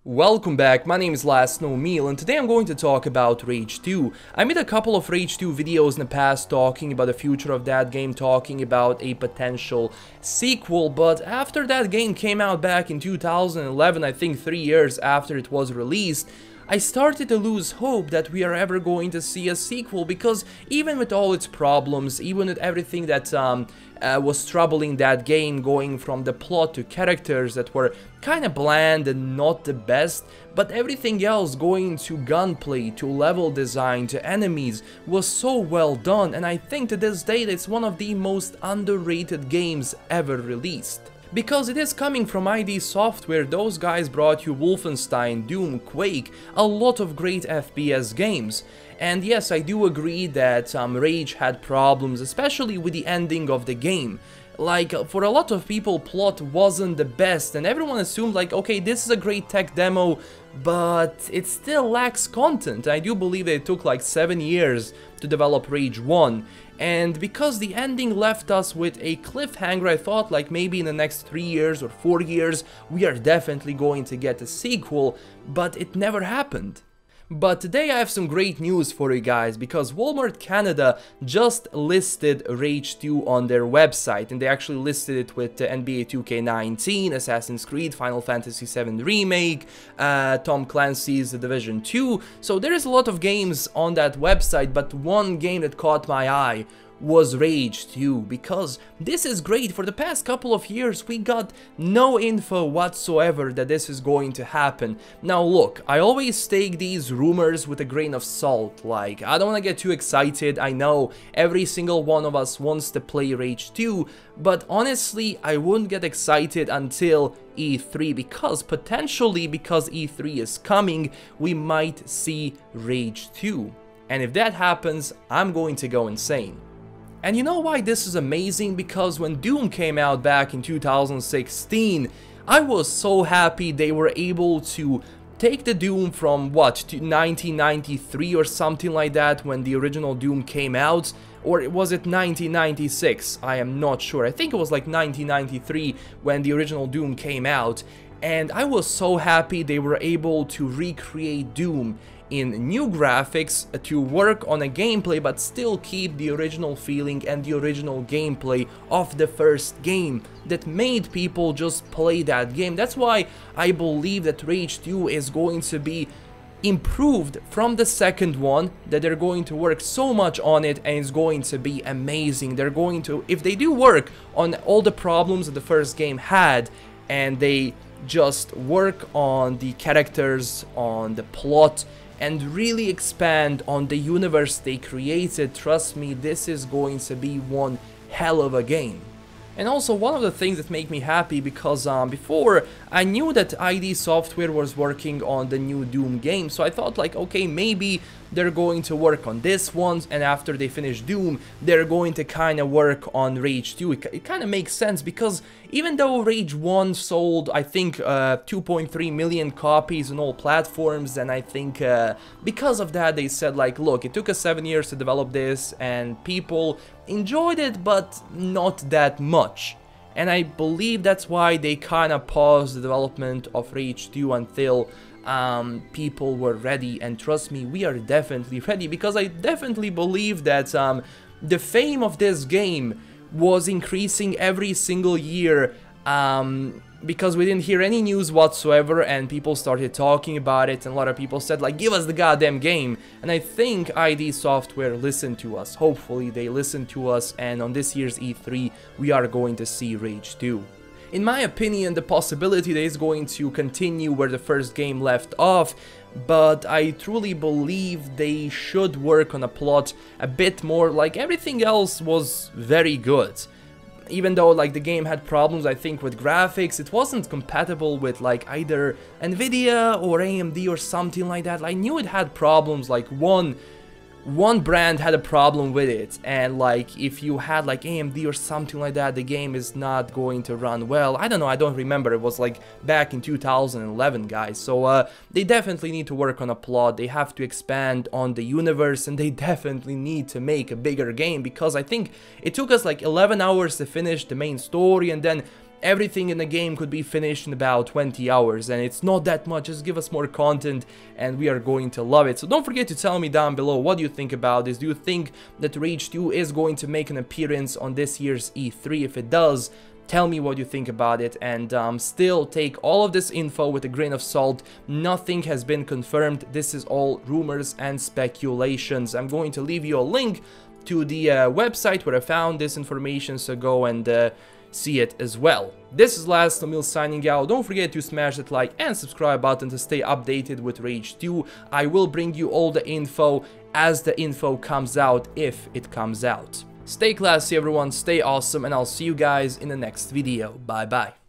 Welcome back, my name is LastKnownMeal and today I'm going to talk about Rage 2. I made a couple of Rage 2 videos in the past talking about the future of that game, talking about a potential sequel, but after that game came out back in 2011, I think 3 years after it was released, I started to lose hope that we are ever going to see a sequel, because even with all its problems, even with everything that was troubling that game, going from the plot to characters that were kinda bland and not the best, but everything else, going to gunplay, to level design, to enemies, was so well done, and I think to this day it's one of the most underrated games ever released. Because it is coming from ID Software. Those guys brought you Wolfenstein, Doom, Quake, a lot of great FPS games. And yes, I do agree that Rage had problems, especially with the ending of the game. Like, for a lot of people, plot wasn't the best, and everyone assumed like, okay, this is a great tech demo, but it still lacks content. I do believe that it took like 7 years to develop Rage 1, and because the ending left us with a cliffhanger, I thought like maybe in the next 3 years or 4 years we are definitely going to get a sequel, but it never happened. But today I have some great news for you guys, because Wallmart Canada just listed Rage 2 on their website, and they actually listed it with NBA 2K19, Assassin's Creed, Final Fantasy VII Remake, Tom Clancy's The Division 2, so there is a lot of games on that website, but one game that caught my eye was Rage 2, because this is great. For the past couple of years we got no info whatsoever that this is going to happen. Now look, I always take these rumors with a grain of salt, like I don't want to get too excited. I know every single one of us wants to play Rage 2, but honestly I wouldn't get excited until E3, because potentially, because E3 is coming, we might see Rage 2, and if that happens I'm going to go insane. And you know why this is amazing? Because when Doom came out back in 2016, I was so happy they were able to take the Doom from, what, to 1993 or something like that, when the original Doom came out, or was it 1996? I am not sure. I think it was like 1993 when the original Doom came out, and I was so happy they were able to recreate Doom in new graphics, to work on a gameplay but still keep the original feeling and the original gameplay of the first game that made people just play that game. That's why I believe that Rage 2 is going to be improved from the second one, that they're going to work so much on it and it's going to be amazing. They're going to, if they do work on all the problems that the first game had, and they just work on the characters, on the plot, and really expand on the universe they created, trust me, this is going to be one hell of a game. And also one of the things that make me happy, because before I knew that ID Software was working on the new Doom game, so I thought like, okay, maybe they're going to work on this one, and after they finish Doom, they're going to kind of work on Rage 2. It kind of makes sense, because even though Rage 1 sold, I think, 2.3 million copies on all platforms, and I think because of that they said like, look, it took us 7 years to develop this, and people enjoyed it, but not that much. And I believe that's why they kind of paused the development of Rage 2 until people were ready, and trust me, we are definitely ready, because I definitely believe that the fame of this game was increasing every single year, because we didn't hear any news whatsoever and people started talking about it, and a lot of people said like, give us the goddamn game. And I think ID Software listened to us. Hopefully they listened to us, and on this year's E3 we are going to see Rage 2. In my opinion, the possibility that it's going to continue where the first game left off, but I truly believe they should work on a plot a bit more. Like, everything else was very good. Even though like the game had problems, I think, with graphics, it wasn't compatible with like either Nvidia or AMD or something like that. I knew it had problems, like one brand had a problem with it, and like if you had like AMD or something like that, the game is not going to run well. I don't know, I don't remember, it was like back in 2011, guys. So they definitely need to work on a plot, they have to expand on the universe, and they definitely need to make a bigger game, because I think it took us like 11 hours to finish the main story, and then everything in the game could be finished in about 20 hours, and it's not that much. Just give us more content and we are going to love it. So don't forget to tell me down below, what do you think about this? Do you think that Rage 2 is going to make an appearance on this year's E3? If it does, tell me what you think about it, and still take all of this info with a grain of salt. Nothing has been confirmed. This is all rumors and speculations. I'm going to leave you a link to the website where I found this information, so go and see it as well. This is LastKnownMeal signing out. Don't forget to smash that like and subscribe button to stay updated with Rage 2. I will bring you all the info as the info comes out, if it comes out. Stay classy everyone, stay awesome, and I'll see you guys in the next video. Bye bye.